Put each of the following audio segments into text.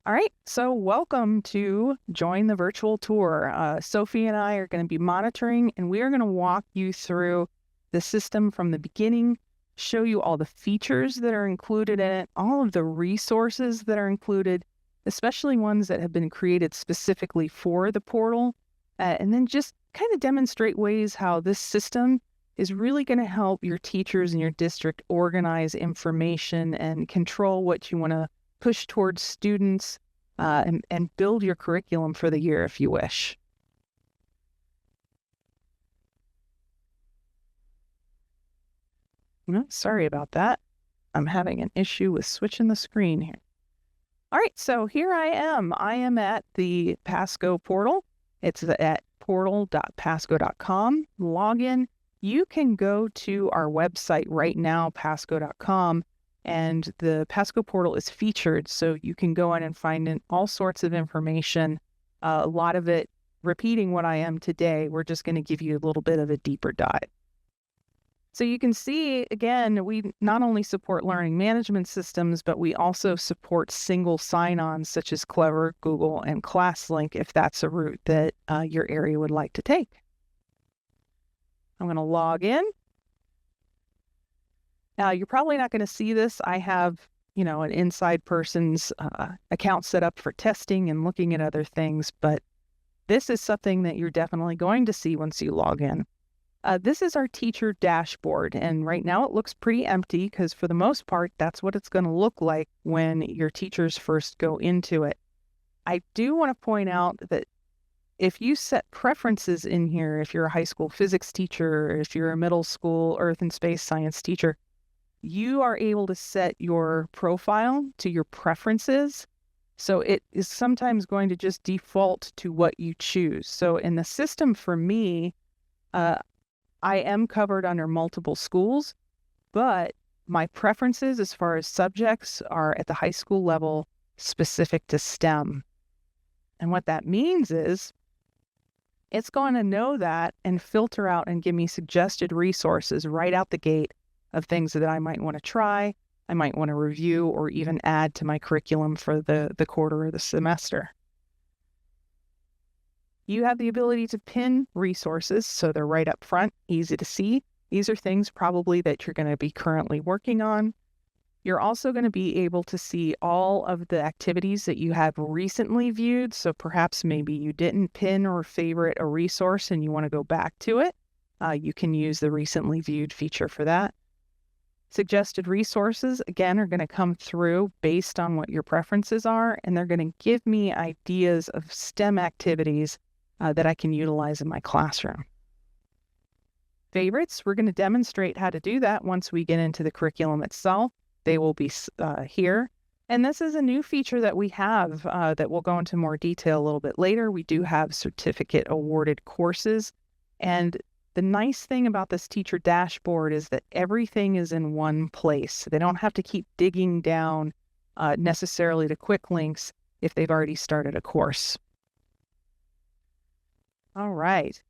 All right, so welcome to Join the Virtual Tour. Sophie and I are going to be monitoring, and we are going to walk you through the system from the beginning, show you all the features that are included in it, all of the resources that are included, especially ones that have been created specifically for the portal, and then just kind of demonstrate ways how this system is really going to help your teachers in your district organize information and control what you want to push towards students, and build your curriculum for the year if you wish. Sorry about that. I'm having an issue with switching the screen here. All right, so here I am. I am at the PASCO portal. It's at portal.pasco.com. Login. You can go to our website right now, pasco.com, and the PASCO portal is featured, so you can go in and find all sorts of information, a lot of it repeating what I am today. We're just going to give you a little bit of a deeper dive. So you can see, again, we not only support learning management systems, but we also support single sign-ons such as Clever, Google, and ClassLink if that's a route that your area would like to take. I'm going to log in. Now, you're probably not going to see this. I have, an inside person's account set up for testing and looking at other things, but this is something that you're definitely going to see once you log in. This is our teacher dashboard, and right now it looks pretty empty because for the most part, that's what it's going to look like when your teachers first go into it. I do want to point out that if you set preferences in here, if you're a high school physics teacher, if you're a middle school earth and space science teacher, you are able to set your profile to your preferences. So it is sometimes going to just default to what you choose. So in the system for me, I am covered under multiple schools, but my preferences as far as subjects are at the high school level specific to STEM. And what that means is it's going to know that and filter out and give me suggested resources right out the gate of things that I might want to try, I might want to review, or even add to my curriculum for the quarter or the semester. You have the ability to pin resources, so they're right up front, easy to see. These are things probably that you're going to be currently working on. You're also going to be able to see all of the activities that you have recently viewed. So perhaps maybe you didn't pin or favorite a resource and you want to go back to it. You can use the recently viewed feature for that. Suggested resources, again, are going to come through based on what your preferences are, and they're going to give me ideas of STEM activities that I can utilize in my classroom. Favorites, we're going to demonstrate how to do that once we get into the curriculum itself. They will be here. And this is a new feature that we have that we'll go into more detail a little bit later. We do have certificate awarded courses. And the nice thing about this teacher dashboard is that everything is in one place. They don't have to keep digging down necessarily to quick links if they've already started a course. All right.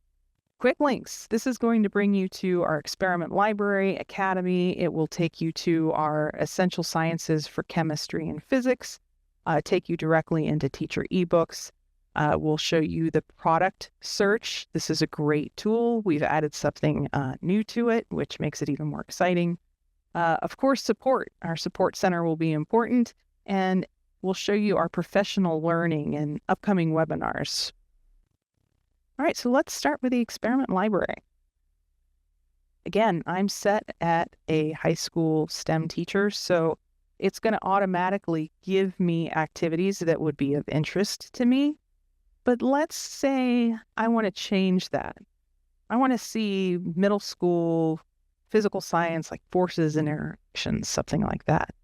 Quick links. This is going to bring you to our experiment library, academy. It will take you to our essential sciences for chemistry and physics, take you directly into teacher ebooks. We'll show you the product search. This is a great tool. We've added something new to it, which makes it even more exciting. Of course, support. Our support center will be important, and we'll show you our professional learning and upcoming webinars. All right, so let's start with the experiment library. Again, I'm set at a high school STEM teacher, so it's going to automatically give me activities that would be of interest to me. But let's say I want to change that. I want to see middle school physical science, like forces and interactions, something like that.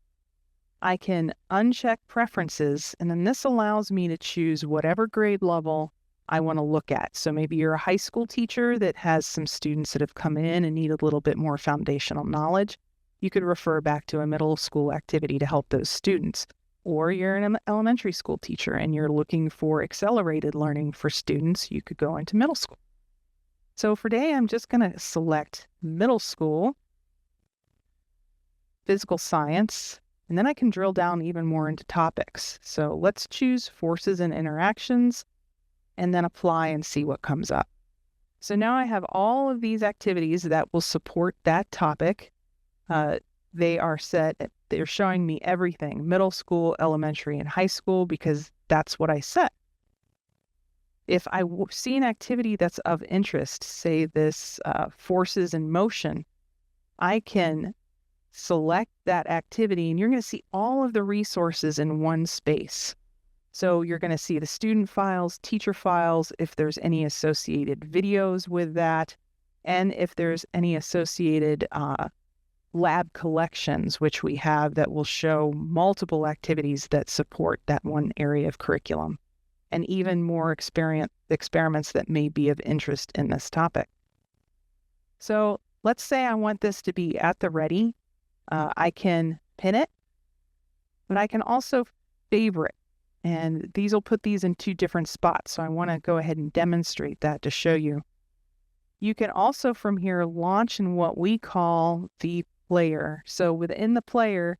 I can uncheck preferences, and then this allows me to choose whatever grade level I want to look at. So maybe you're a high school teacher that has some students that have come in and need a little bit more foundational knowledge. You could refer back to a middle school activity to help those students. Or you're an elementary school teacher and you're looking for accelerated learning for students, you could go into middle school. So for today, I'm just going to select middle school, physical science, And then I can drill down even more into topics. So let's choose forces and interactions and then apply and see what comes up. So now I have all of these activities that will support that topic. They are set, they're showing me everything, middle school, elementary, and high school, because that's what I set. If I see an activity that's of interest, say this forces in motion, I can select that activity and you're going to see all of the resources in one space. So you're going to see the student files, teacher files, if there's any associated videos with that, and if there's any associated lab collections, which we have, that will show multiple activities that support that one area of curriculum, and even more experiments that may be of interest in this topic. So let's say I want this to be at the ready. I can pin it, but I can also favorite. And these will put these in two different spots. So I want to go ahead and demonstrate that to show you. You can also from here launch in what we call the player. So within the player,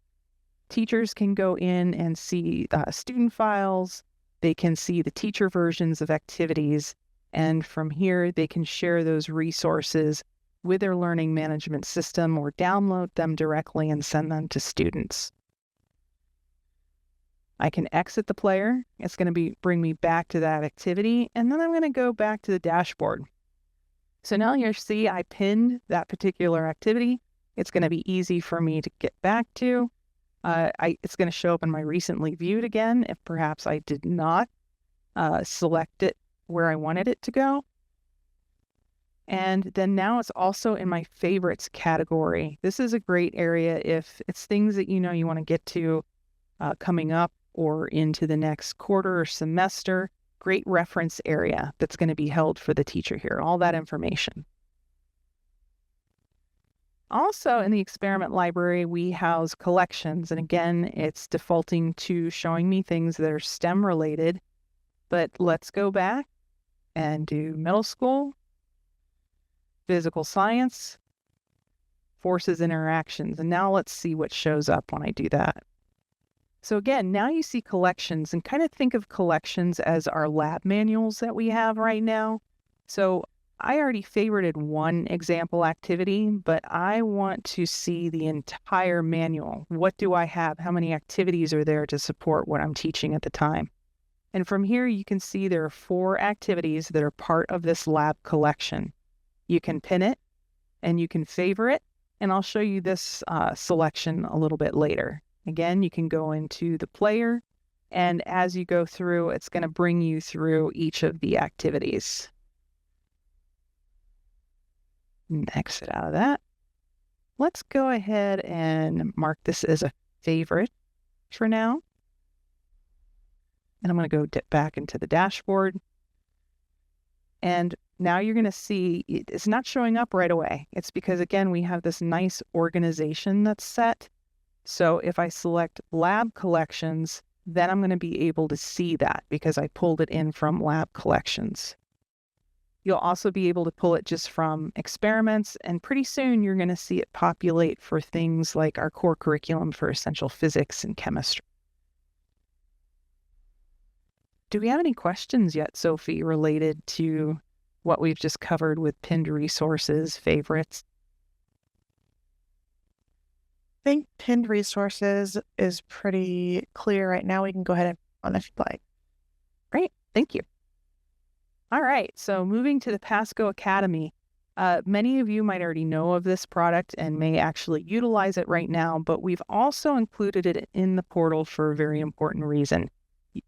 teachers can go in and see student files. They can see the teacher versions of activities. And from here, they can share those resources with their learning management system or download them directly and send them to students. I can exit the player. It's going to bring me back to that activity. And then I'm going to go back to the dashboard. So now you see I pinned that particular activity. It's going to be easy for me to get back to. It's going to show up in my recently viewed again, if perhaps I did not select it where I wanted it to go. And then now it's also in my favorites category. This is a great area if it's things that you want to get to coming up or into the next quarter or semester. Great reference area that's going to be held for the teacher here, all that information. Also in the experiment library, we house collections. And again, it's defaulting to showing me things that are STEM related. But let's go back and do middle school, physical science, forces and interactions. And now let's see what shows up when I do that. So again, now you see collections, and kind of think of collections as our lab manuals that we have right now. So I already favorited one example activity, but I want to see the entire manual. What do I have? How many activities are there to support what I'm teaching at the time? And from here, you can see there are 4 activities that are part of this lab collection. You can pin it and you can favorite, and I'll show you this selection a little bit later. Again, you can go into the player, and as you go through, it's going to bring you through each of the activities. Exit out of that. Let's go ahead and mark this as a favorite for now. And I'm going to go dip back into the dashboard. And now you're going to see it's not showing up right away. It's because, again, we have this nice organization that's set. So if I select lab collections, then I'm going to be able to see that because I pulled it in from lab collections. You'll also be able to pull it just from experiments, and pretty soon you're going to see it populate for things like our core curriculum for essential physics and chemistry. Do we have any questions yet, Sophie, related to what we've just covered with pinned resources, favorites? I think pinned resources is pretty clear right now. We can go ahead and on if you'd like. Great, thank you. All right, so moving to the PASCO Academy. Many of you might already know of this product and may actually utilize it right now, but we've also included it in the portal for a very important reason.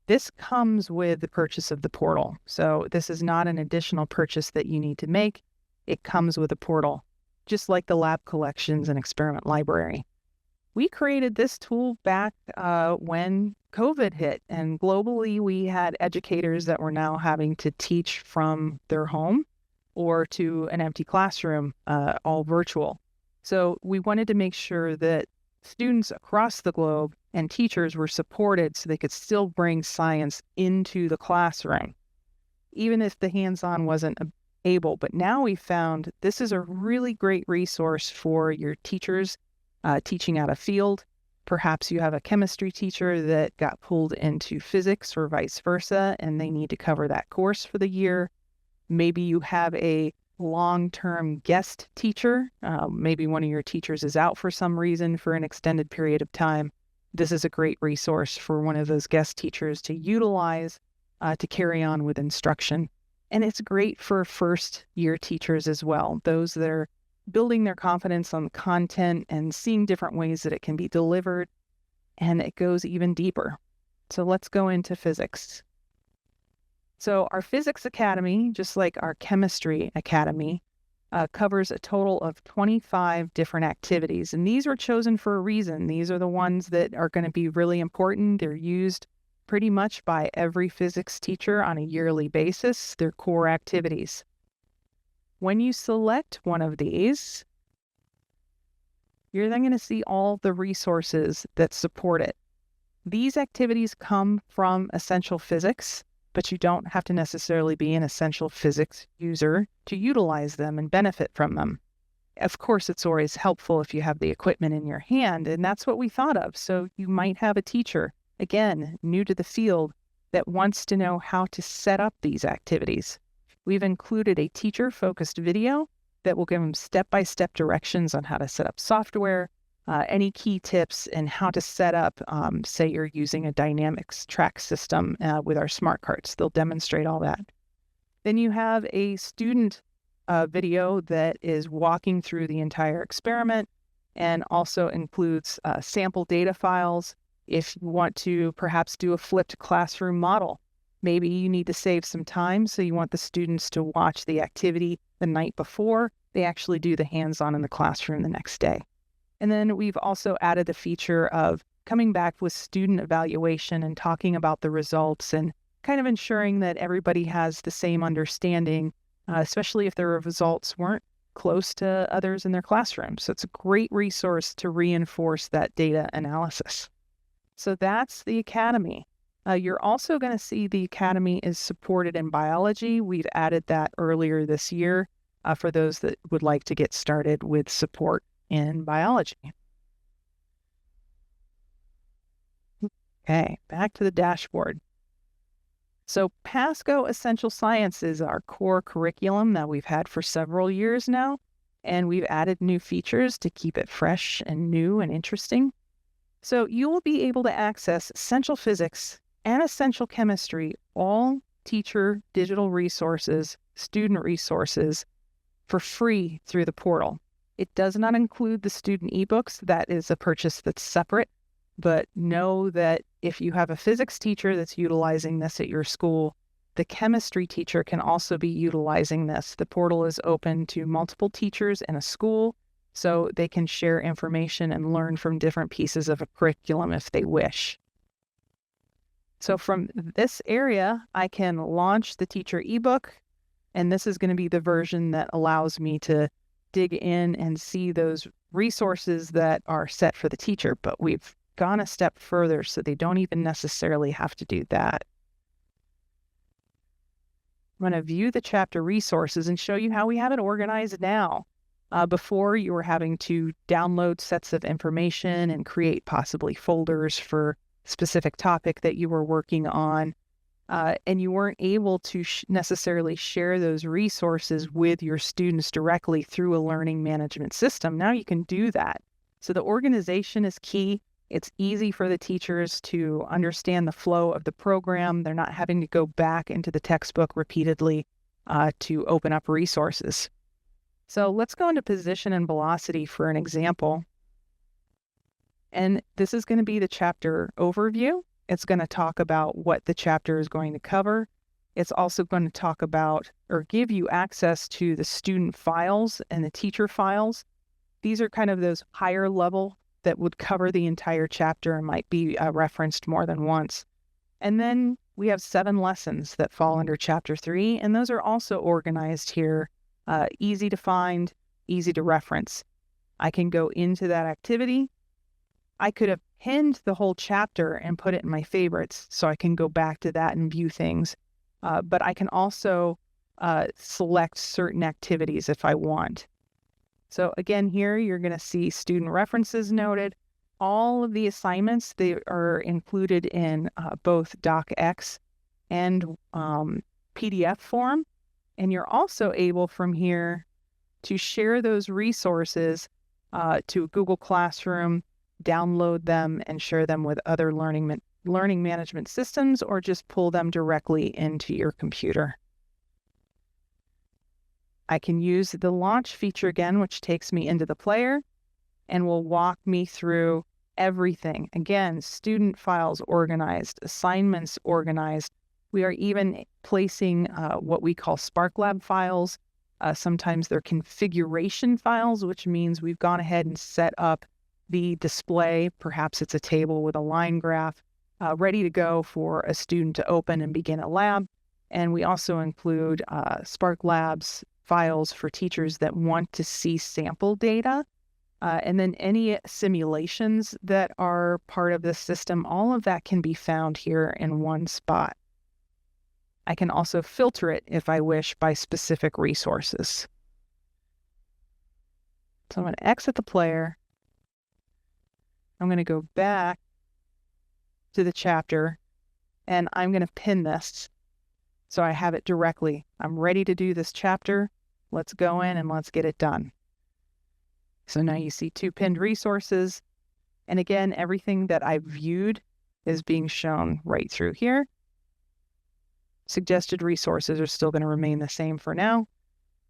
This comes with the purchase of the portal. So this is not an additional purchase that you need to make. It comes with a portal, just like the lab collections and experiment library. We created this tool back when COVID hit, and globally we had educators that were now having to teach from their home or to an empty classroom, all virtual. So we wanted to make sure that students across the globe and teachers were supported so they could still bring science into the classroom, even if the hands-on wasn't able. But now we found this is a really great resource for your teachers teaching out of field, Perhaps you have a chemistry teacher that got pulled into physics or vice versa, and they need to cover that course for the year. Maybe you have a long-term guest teacher. Maybe one of your teachers is out for some reason for an extended period of time. This is a great resource for one of those guest teachers to utilize to carry on with instruction. And it's great for first-year teachers as well, those that are building their confidence on the content and seeing different ways that it can be delivered, and it goes even deeper. So let's go into physics. So our Physics Academy, just like our Chemistry Academy, covers a total of 25 different activities. And these were chosen for a reason. These are the ones that are going to be really important. They're used pretty much by every physics teacher on a yearly basis. They're core activities. When you select one of these, you're then going to see all the resources that support it. These activities come from Essential Physics, but you don't have to necessarily be an Essential Physics user to utilize them and benefit from them. Of course, it's always helpful if you have the equipment in your hand, and that's what we thought of. So you might have a teacher, again, new to the field, that wants to know how to set up these activities. We've included a teacher-focused video that will give them step-by-step directions on how to set up software, any key tips, and how to set up, say you're using a dynamics track system with our smart carts. They'll demonstrate all that. Then you have a student video that is walking through the entire experiment and also includes sample data files. If you want to perhaps do a flipped classroom model, maybe you need to save some time, so you want the students to watch the activity the night before they actually do the hands-on in the classroom the next day. And then we've also added the feature of coming back with student evaluation and talking about the results and kind of ensuring that everybody has the same understanding, especially if their results weren't close to others in their classroom. So it's a great resource to reinforce that data analysis. So that's the Academy. You're also going to see the Academy is supported in biology. We've added that earlier this year for those that would like to get started with support in biology. Okay, back to the dashboard. So PASCO Essential Science is our core curriculum that we've had for several years now, and we've added new features to keep it fresh and new and interesting. So you will be able to access Essential Physics and Essential Chemistry, all teacher digital resources, student resources, for free through the portal. It does not include the student ebooks. That is a purchase that's separate. But know that if you have a physics teacher that's utilizing this at your school, the chemistry teacher can also be utilizing this. The portal is open to multiple teachers in a school, so they can share information and learn from different pieces of a curriculum if they wish. So from this area, I can launch the teacher ebook, and this is going to be the version that allows me to dig in and see those resources that are set for the teacher, but we've gone a step further so they don't even necessarily have to do that. I'm going to view the chapter resources and show you how we have it organized now. Before, you were having to download sets of information and create possibly folders for specific topic that you were working on, and you weren't able to necessarily share those resources with your students directly through a learning management system. Now you can do that. So the organization is key. It's easy for the teachers to understand the flow of the program. They're not having to go back into the textbook repeatedly to open up resources. So let's go into position and velocity for an example. And this is going to be the chapter overview. It's going to talk about what the chapter is going to cover. It's also going to talk about or give you access to the student files and the teacher files. These are kind of those higher level that would cover the entire chapter and might be referenced more than once. And then we have 7 lessons that fall under chapter 3, and those are also organized here, easy to find, easy to reference. I can go into that activity. I could have pinned the whole chapter and put it in my favorites, so I can go back to that and view things. But I can also select certain activities if I want. So again, here you're going to see student references noted. All of the assignments, they are included in both DocX and PDF form. And you're also able from here to share those resources to Google Classroom, download them, and share them with other learning management systems, or just pull them directly into your computer. I can use the launch feature again, which takes me into the player and will walk me through everything. Again, student files organized, assignments organized. We are even placing what we call SparkLab files. Sometimes they're configuration files, which means we've gone ahead and set up the display. Perhaps it's a table with a line graph ready to go for a student to open and begin a lab. And we also include SparkLabs files for teachers that want to see sample data. And then any simulations that are part of this system, all of that can be found here in one spot. I can also filter it if I wish by specific resources. So I'm going to exit the player. I'm going to go back to the chapter and I'm going to pin this so I have it directly. I'm ready to do this chapter. Let's go in and let's get it done. So now you see 2 pinned resources. And again, everything that I viewed is being shown right through here. Suggested resources are still going to remain the same for now.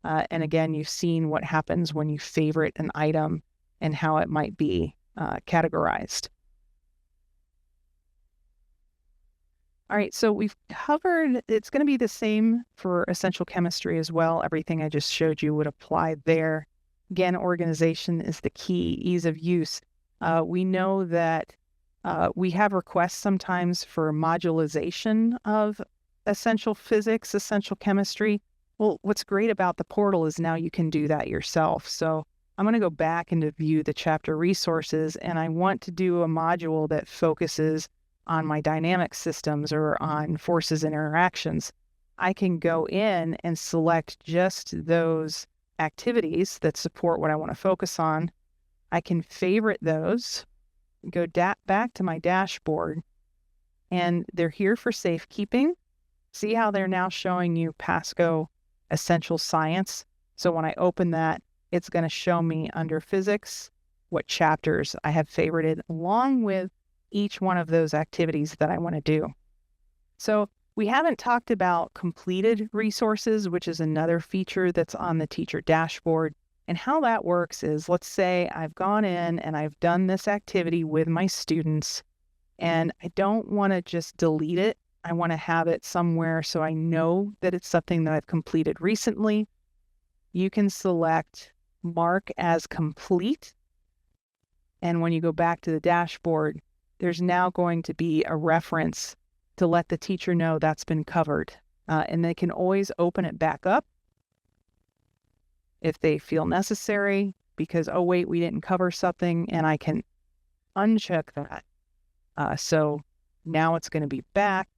And again, you've seen what happens when you favorite an item and how it might be categorized. All right, so we've covered, it's going to be the same for essential chemistry as well. Everything I just showed you would apply there. Again, organization is the key, ease of use. We know that we have requests sometimes for modularization of essential physics, essential chemistry. Well, what's great about the portal is now you can do that yourself. So I'm going to go back and view the chapter resources, and I want to do a module that focuses on my dynamic systems or on forces and interactions. I can go in and select just those activities that support what I want to focus on. I can favorite those, go back to my dashboard, and they're here for safekeeping. See how they're now showing you PASCO Essential Science. So when I open that, it's going to show me under physics what chapters I have favorited along with each one of those activities that I want to do. So we haven't talked about completed resources, which is another feature that's on the teacher dashboard. And how that works is, let's say I've gone in and I've done this activity with my students, and I don't want to just delete it. I want to have it somewhere so I know that it's something that I've completed recently. You can select Mark as Complete. And when you go back to the dashboard, there's now going to be a reference to let the teacher know that's been covered. And they can always open it back up if they feel necessary because, oh, wait, we didn't cover something, and I can uncheck that. So now it's going to be back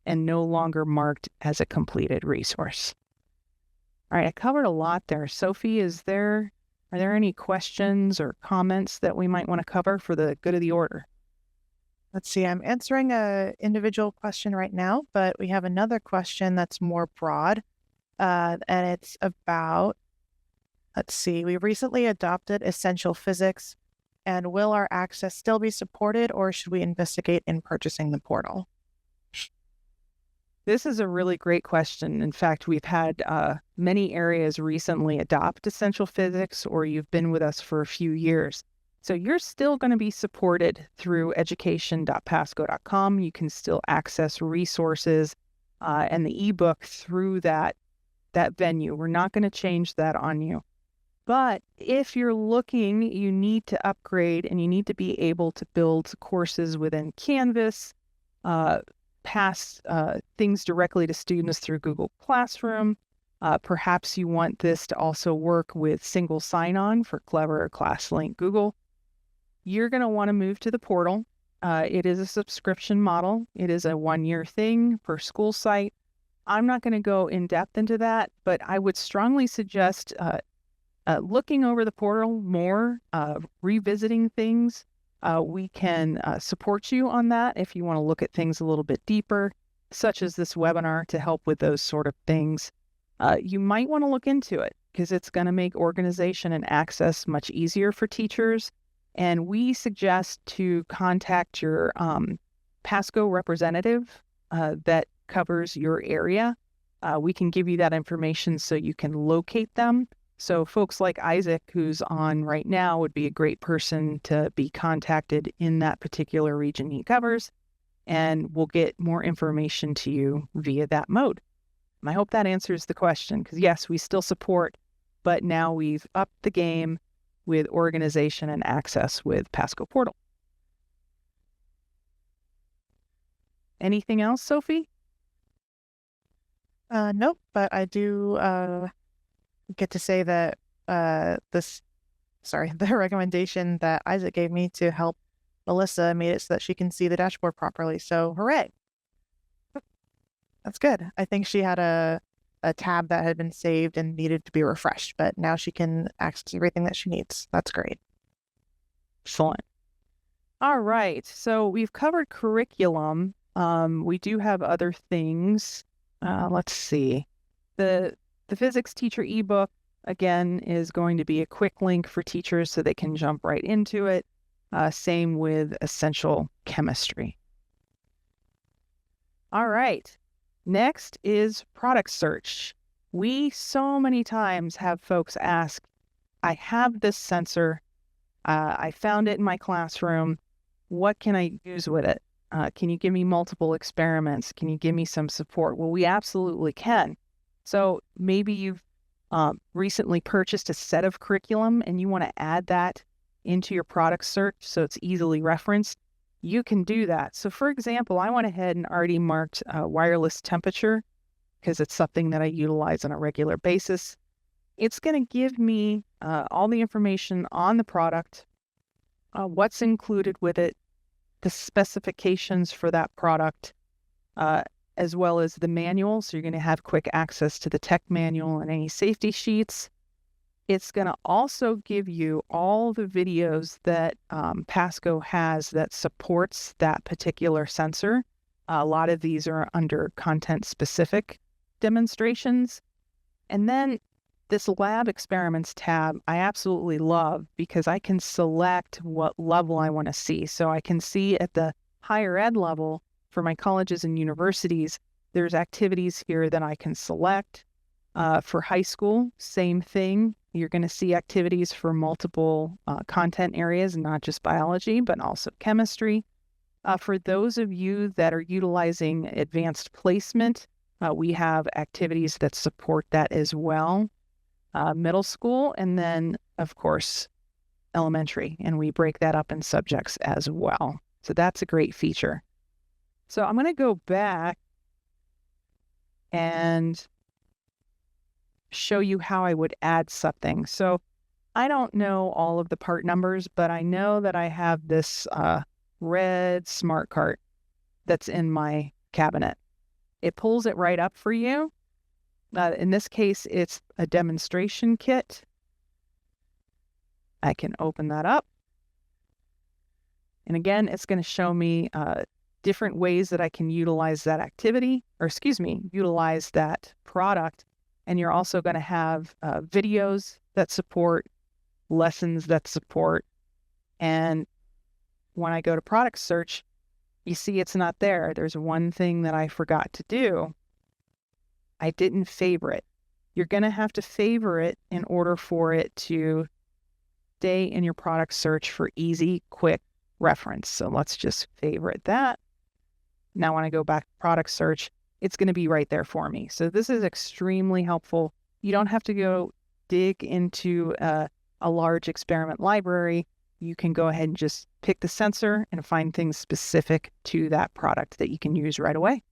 and no longer marked as a completed resource. All right, I covered a lot there. Sophie, are there any questions or comments that we might want to cover for the good of the order? Let's see, I'm answering an individual question right now, but we have another question that's more broad. And it's about, let's see, we recently adopted essential physics, and will our access still be supported, or should we investigate in purchasing the portal? This is a really great question. In fact, we've had many areas recently adopt essential physics, or you've been with us for a few years. So you're still going to be supported through education.pasco.com. You can still access resources and the ebook through that venue. We're not going to change that on you. But if you're looking, you need to upgrade and you need to be able to build courses within Canvas, pass things directly to students through Google Classroom. Perhaps you want this to also work with single sign-on for Clever or ClassLink Google. You're going to want to move to the portal. It is a subscription model. It is a 1-year thing per school site. I'm not going to go in depth into that, but I would strongly suggest looking over the portal more, revisiting things, we can support you on that if you want to look at things a little bit deeper, such as this webinar to help with those sort of things. You might want to look into it because it's going to make organization and access much easier for teachers. And we suggest to contact your PASCO representative that covers your area. We can give you that information so you can locate them. So folks like Isaac, who's on right now, would be a great person to be contacted in that particular region he covers, and we'll get more information to you via that mode. And I hope that answers the question, because yes, we still support, but now we've upped the game with organization and access with PASCO Portal. Anything else, Sophie? Nope, but I do get to say that the recommendation that Isaac gave me to help Melissa made it so that she can see the dashboard properly. So hooray. That's good. I think she had a tab that had been saved and needed to be refreshed, but now she can access everything that she needs. That's great. Excellent. All right. So we've covered curriculum. We do have other things. Let's see. The physics teacher ebook, again, is going to be a quick link for teachers so they can jump right into it. Same with essential chemistry. All right. Next is product search. We so many times have folks ask, I have this sensor. I found it in my classroom. What can I use with it? Can you give me multiple experiments? Can you give me some support? Well, we absolutely can. So maybe you've recently purchased a set of curriculum and you want to add that into your product search so it's easily referenced. You can do that. So for example, I went ahead and already marked wireless temperature because it's something that I utilize on a regular basis. It's going to give me all the information on the product, what's included with it, the specifications for that product, as well as the manual. So you're going to have quick access to the tech manual and any safety sheets. It's going to also give you all the videos that PASCO has that supports that particular sensor. A lot of these are under content-specific demonstrations. And then this lab experiments tab, I absolutely love because I can select what level I want to see. So I can see at the higher ed level for my colleges and universities, there's activities here that I can select. For high school, same thing. You're going to see activities for multiple content areas, not just biology, but also chemistry. For those of you that are utilizing advanced placement, we have activities that support that as well. Middle school, and then, of course, elementary. And we break that up in subjects as well. So that's a great feature. So I'm going to go back and show you how I would add something. So I don't know all of the part numbers, but I know that I have this red smart cart that's in my cabinet. It pulls it right up for you. In this case, it's a demonstration kit. I can open that up. And again, it's going to show me different ways that I can utilize that activity, or utilize that product. And you're also going to have videos that support, lessons that support. And when I go to product search, you see it's not there. There's one thing that I forgot to do. I didn't favorite. You're going to have to favorite in order for it to stay in your product search for easy, quick reference. So let's just favorite that. Now when I go back to product search, it's going to be right there for me. So this is extremely helpful. You don't have to go dig into a large experiment library. You can go ahead and just pick the sensor and find things specific to that product that you can use right away.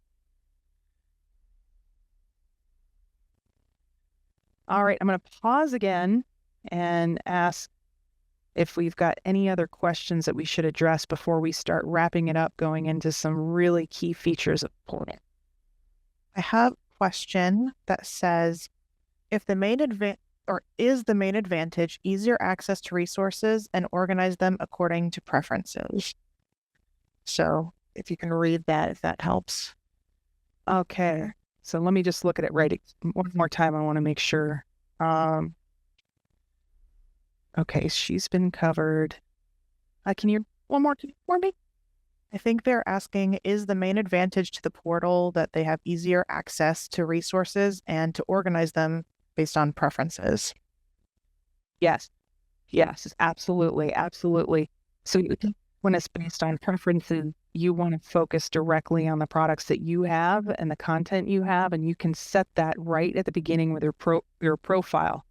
All right, I'm going to pause again and ask if we've got any other questions that we should address before we start wrapping it up, going into some really key features of Portal. I have a question that says, if the main or is the main advantage easier access to resources and organize them according to preferences? So if you can read that, if that helps. Okay. So let me just look at it one more time. I want to make sure. Okay, she's been covered. Can you one more for me? I think they're asking, is the main advantage to the portal that they have easier access to resources and to organize them based on preferences? Yes. Yes, absolutely. Absolutely. So when it's based on preferences, you want to focus directly on the products that you have and the content you have, and you can set that right at the beginning with your profile.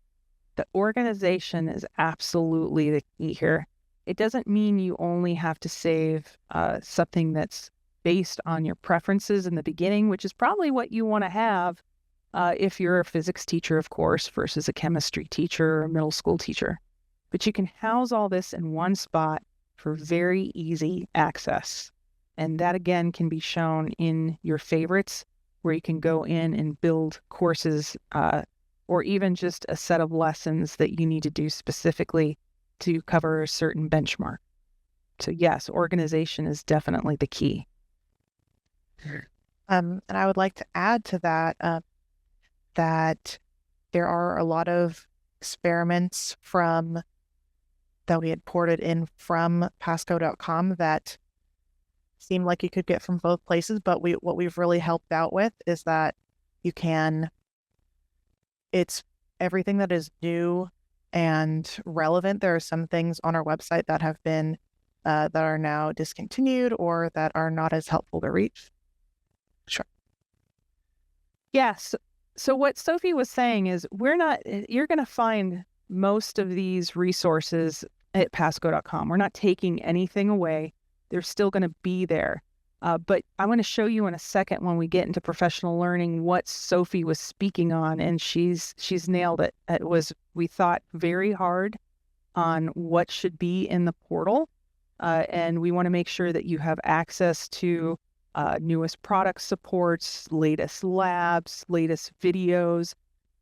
The organization is absolutely the key here. It doesn't mean you only have to save something that's based on your preferences in the beginning, which is probably what you want to have if you're a physics teacher, of course, versus a chemistry teacher or a middle school teacher. But you can house all this in one spot for very easy access. And that, again, can be shown in your favorites, where you can go in and build courses or even just a set of lessons that you need to do specifically to cover a certain benchmark. So yes, organization is definitely the key. And I would like to add to that that there are a lot of experiments that we had ported in from PASCO.com that seem like you could get from both places, but what we've really helped out with is that it's everything that is new and relevant. There are some things on our website that have been that are now discontinued or that are not as helpful to reach. Sure. Yes. So what Sophie was saying is you're going to find most of these resources at PASCO.com. We're not taking anything away. They're still going to be there. But I want to show you in a second when we get into professional learning what Sophie was speaking on, and she's nailed it. We thought very hard on what should be in the portal, and we want to make sure that you have access to newest product supports, latest labs, latest videos.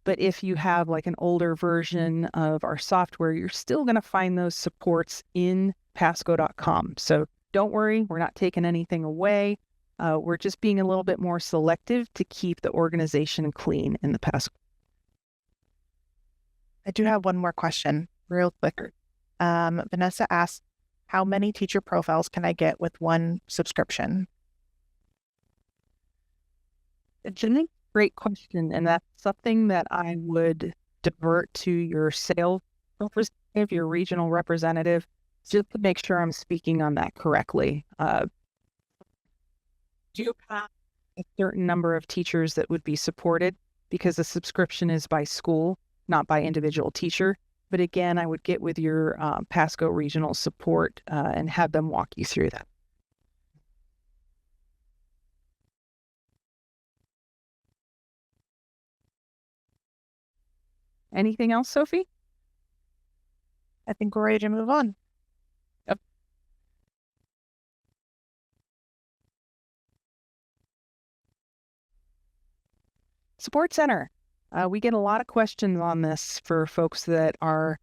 But if you have like an older version of our software, you're still going to find those supports in PASCO.com. So don't worry, we're not taking anything away. We're just being a little bit more selective to keep the organization clean in the PASCO. I do have one more question, real quick. Vanessa asked, how many teacher profiles can I get with one subscription? It's a great question, and that's something that I would divert to your sales representative, your regional representative, just to make sure I'm speaking on that correctly. Do you have a certain number of teachers that would be supported? Because the subscription is by school, not by individual teacher. But again, I would get with your PASCO regional support and have them walk you through that. Anything else, Sophie? I think we're ready to move on. Yep. Support Center. We get a lot of questions on this for folks that are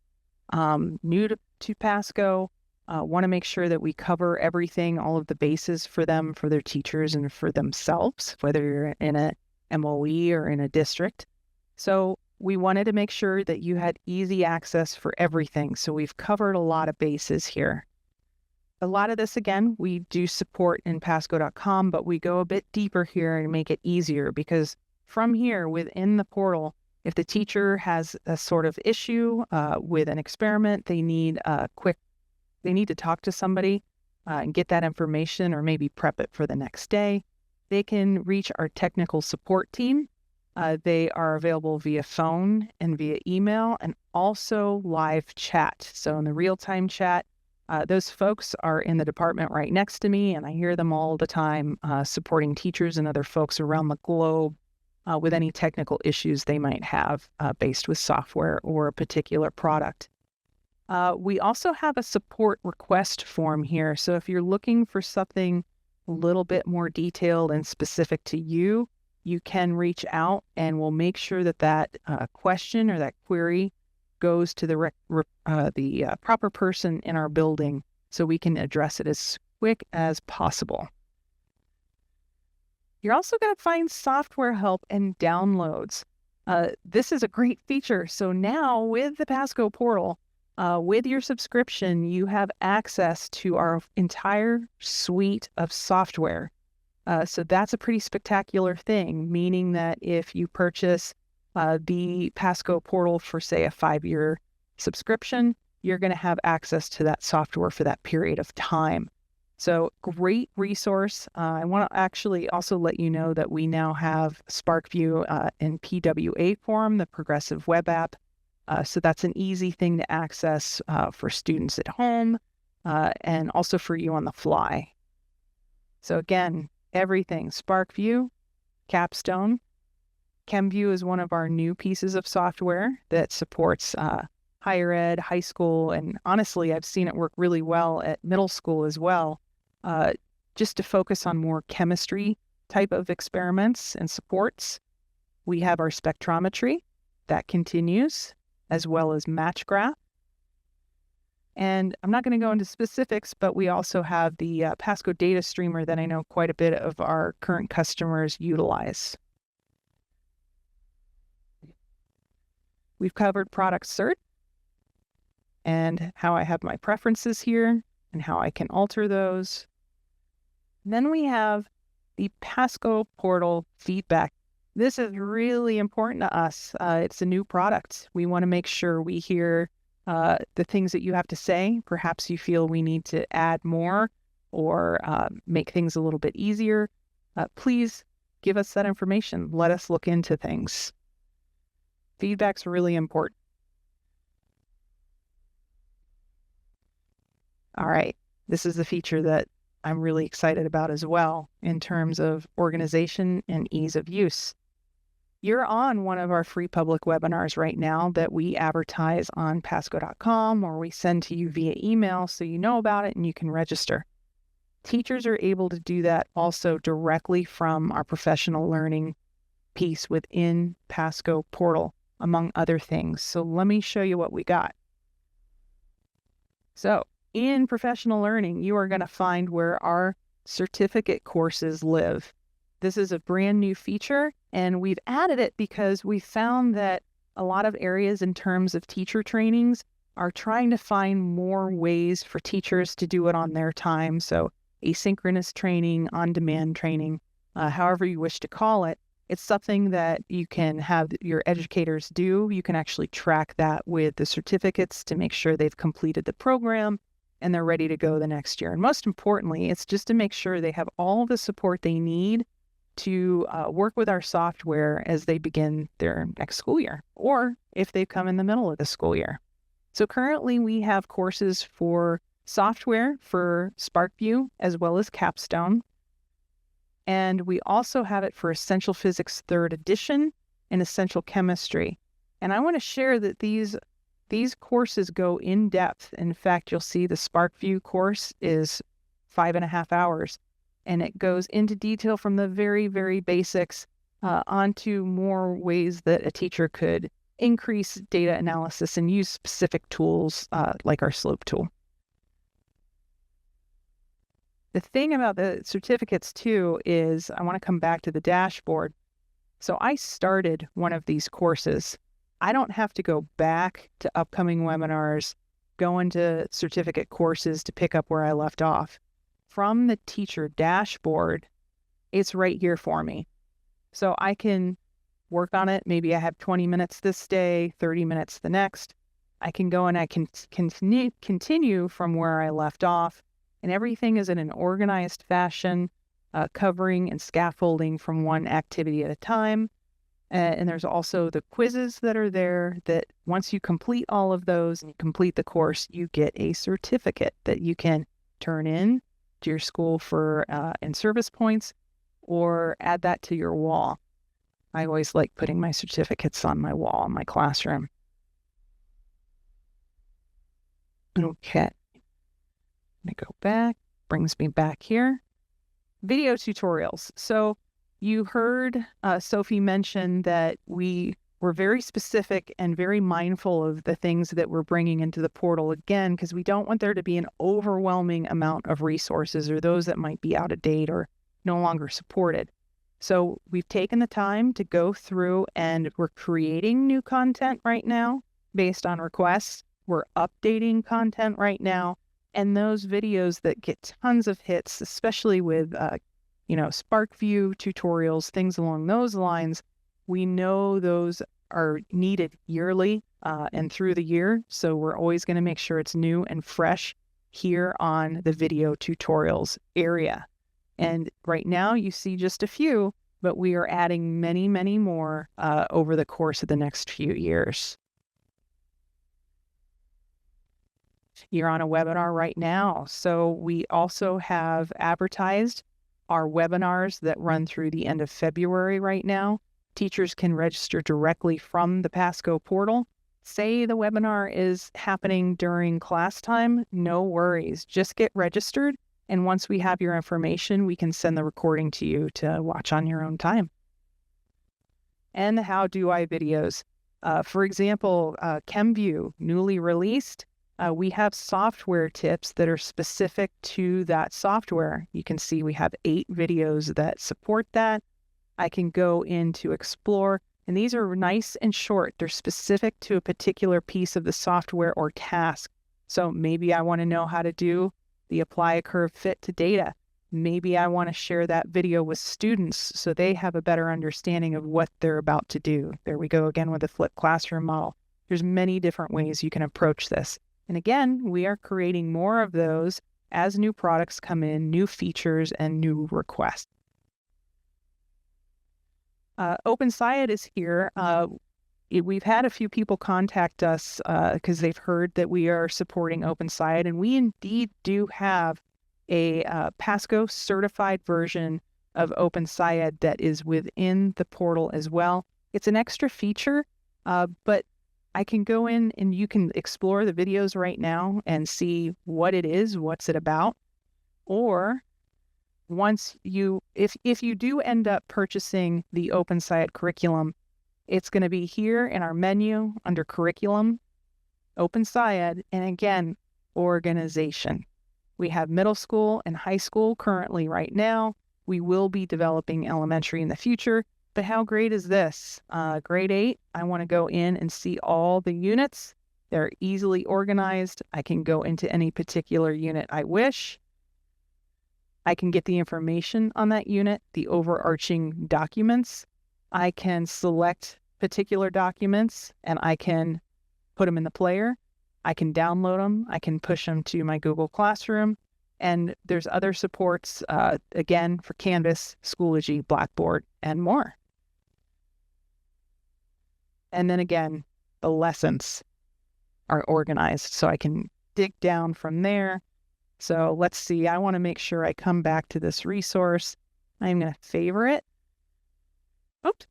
new to PASCO, want to make sure that we cover everything, all of the bases for them, for their teachers, and for themselves, whether you're in a MOE or in a district. So we wanted to make sure that you had easy access for everything. So we've covered a lot of bases here. A lot of this, again, we do support in PASCO.com, but we go a bit deeper here and make it easier because from here within the portal, if the teacher has a sort of issue with an experiment, they need to talk to somebody and get that information or maybe prep it for the next day. They can reach our technical support team. They are available via phone and via email and also live chat. So in the real-time chat, those folks are in the department right next to me, and I hear them all the time supporting teachers and other folks around the globe with any technical issues they might have based with software or a particular product. We also have a support request form here. So if you're looking for something a little bit more detailed and specific to you, you can reach out and we'll make sure that question or that query goes to the proper person in our building so we can address it as quick as possible. You're also going to find software help and downloads. This is a great feature. So now with the PASCO Portal, with your subscription, you have access to our entire suite of software. So that's a pretty spectacular thing, meaning that if you purchase the PASCO Portal for, say, a 5-year subscription, you're going to have access to that software for that period of time. So great resource. I want to actually also let you know that we now have SparkView in PWA form, the progressive web app. So that's an easy thing to access for students at home and also for you on the fly. So again, everything, SparkView, Capstone. ChemView is one of our new pieces of software that supports higher ed, high school, and honestly, I've seen it work really well at middle school as well, just to focus on more chemistry type of experiments and supports. We have our spectrometry that continues, as well as MatchGraph. And I'm not going to go into specifics, but we also have the PASCO data streamer that I know quite a bit of our current customers utilize. We've covered product cert and how I have my preferences here and how I can alter those. And then we have the PASCO Portal feedback. This is really important to us. It's a new product. We want to make sure we hear the things that you have to say. Perhaps you feel we need to add more or make things a little bit easier. Please give us that information. Let us look into things. Feedback's really important. All right, this is the feature that I'm really excited about as well in terms of organization and ease of use. You're on one of our free public webinars right now that we advertise on pasco.com or we send to you via email so you know about it and you can register. Teachers are able to do that also directly from our professional learning piece within PASCO Portal, among other things. So let me show you what we got. So in professional learning, you are going to find where our certificate courses live. This is a brand new feature, and we've added it because we found that a lot of areas in terms of teacher trainings are trying to find more ways for teachers to do it on their time. So asynchronous training, on-demand training, however you wish to call it. It's something that you can have your educators do. You can actually track that with the certificates to make sure they've completed the program and they're ready to go the next year. And most importantly, it's just to make sure they have all the support they need to work with our software as they begin their next school year, or if they come in the middle of the school year. So currently we have courses for software for SparkView as well as Capstone. And we also have it for Essential Physics 3rd edition and Essential Chemistry. And I want to share that these courses go in depth. In fact, you'll see the SparkView course is 5.5 hours. And it goes into detail from the very, very basics onto more ways that a teacher could increase data analysis and use specific tools like our slope tool. The thing about the certificates too is I want to come back to the dashboard. So I started one of these courses. I don't have to go back to upcoming webinars, go into certificate courses to pick up where I left off. From the teacher dashboard, it's right here for me. So I can work on it. Maybe I have 20 minutes this day, 30 minutes the next. I can go and I can continue from where I left off. And everything is in an organized fashion, covering and scaffolding from one activity at a time. And there's also the quizzes that are there that once you complete all of those and you complete the course, you get a certificate that you can turn in to your school for in-service points or add that to your wall. I always like putting my certificates on my wall in my classroom. Okay. I'm going to go back, brings me back here. Video tutorials. So you heard Sophie mention that we we're very specific and very mindful of the things that we're bringing into the portal, again, because we don't want there to be an overwhelming amount of resources or those that might be out of date or no longer supported. So we've taken the time to go through and we're creating new content right now based on requests. We're updating content right now. And those videos that get tons of hits, especially with, SparkView tutorials, things along those lines, we know those are needed yearly and through the year. So we're always going to make sure it's new and fresh here on the video tutorials area. And right now you see just a few, but we are adding many, many more over the course of the next few years. You're on a webinar right now. So we also have advertised our webinars that run through the end of February right now. Teachers can register directly from the PASCO portal. Say the webinar is happening during class time, no worries. Just get registered. And once we have your information, we can send the recording to you to watch on your own time. And the How Do I videos. For example, ChemView, newly released. We have software tips that are specific to that software. You can see we have 8 videos that support that. I can go into Explore, and these are nice and short. They're specific to a particular piece of the software or task. So maybe I want to know how to do the apply a curve fit to data. Maybe I want to share that video with students so they have a better understanding of what they're about to do. There we go again with the flipped classroom model. There's many different ways you can approach this. And again, we are creating more of those as new products come in, new features, and new requests. OpenSciED is here. We've had a few people contact us because they've heard that we are supporting OpenSciED, and we indeed do have a PASCO certified version of OpenSciED that is within the portal as well. It's an extra feature, but I can go in and you can explore the videos right now and see what it is, what's it about. Or if you do end up purchasing the OpenSciED curriculum, it's going to be here in our menu under curriculum, OpenSciED, and again, organization. We have middle school and high school currently right now. We will be developing elementary in the future. But how great is this? Grade 8, I want to go in and see all the units. They're easily organized. I can go into any particular unit I wish. I can get the information on that unit, the overarching documents. I can select particular documents and I can put them in the player. I can download them. I can push them to my Google Classroom. And there's other supports, again, for Canvas, Schoology, Blackboard, and more. And then again, the lessons are organized so I can dig down from there. So let's see, I want to make sure I come back to this resource. I'm going to favorite. Oops,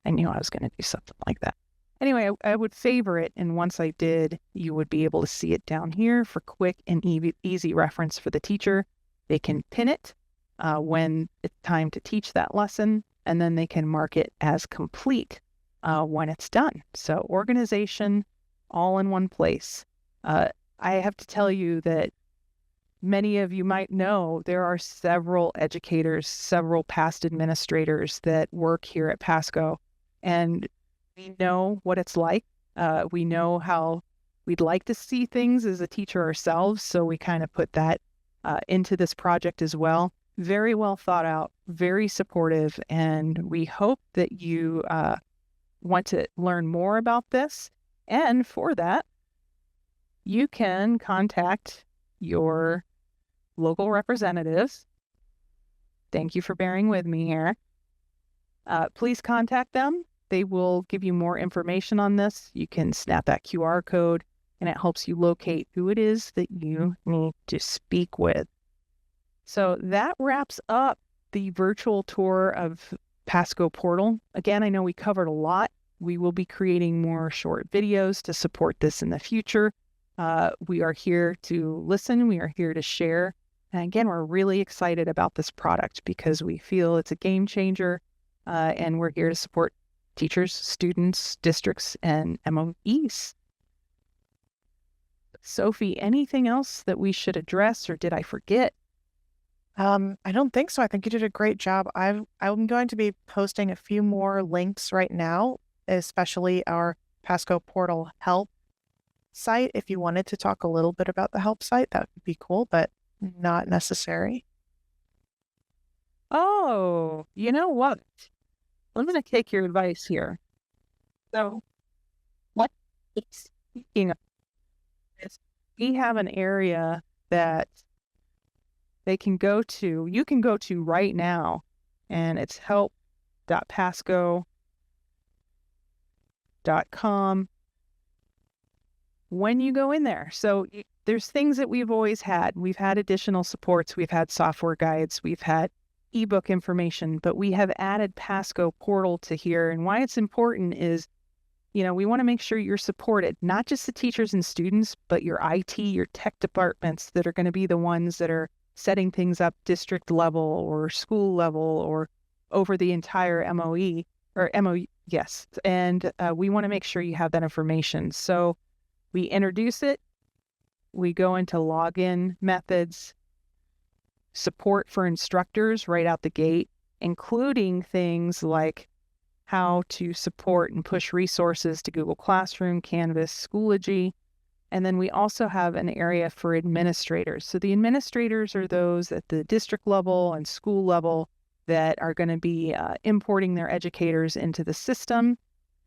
I knew I was going to do something like that. Anyway, I would favorite, and once I did, you would be able to see it down here for quick and easy reference for the teacher. They can pin it when it's time to teach that lesson, and then they can mark it as complete when it's done. So organization all in one place. I have to tell you that many of you might know there are several educators, several past administrators that work here at PASCO, and we know what it's like. We know how we'd like to see things as a teacher ourselves, so we kind of put that into this project as well. Very well thought out, very supportive, and we hope that you want to learn more about this. And for that, you can contact your local representatives. Thank you for bearing with me here. Please contact them. They will give you more information on this. You can snap that QR code and it helps you locate who it is that you need to speak with. So that wraps up the virtual tour of PASCO Portal. Again, I know we covered a lot. We will be creating more short videos to support this in the future. We are here to listen. We are here to share. And again, we're really excited about this product because we feel it's a game changer and we're here to support teachers, students, districts, and MOEs. Sophie, anything else that we should address, or did I forget? I don't think so. I think you did a great job. I'm going to be posting a few more links right now, especially our PASCO Portal help site. If you wanted to talk a little bit about the help site, that would be cool, but not necessary. Oh, you know what? I'm going to take your advice here. So, what speaking of this, we have an area that they can go to, you can go to right now, and it's help.pasco.com when you go in there. So there's things that we've always had. We've had additional supports, we've had software guides, we've had ebook information, but we have added PASCO Portal to here. And why it's important is, we want to make sure you're supported, not just the teachers and students, but your IT, your tech departments that are going to be the ones that are setting things up district level or school level or over the entire MOE or MOE. Yes. And we want to make sure you have that information. So we introduce it. We go into login methods, support for instructors right out the gate, including things like how to support and push resources to Google Classroom, Canvas, Schoology. And then we also have an area for administrators. So the administrators are those at the district level and school level that are going to be importing their educators into the system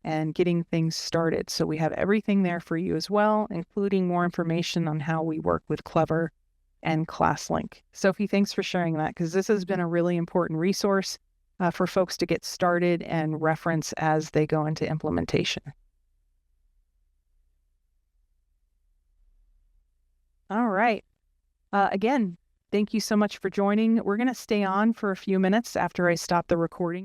and getting things started. So we have everything there for you as well, including more information on how we work with Clever and ClassLink. Sophie, thanks for sharing that, because this has been a really important resource for folks to get started and reference as they go into implementation. All right. Again, thank you so much for joining. We're going to stay on for a few minutes after I stop the recording.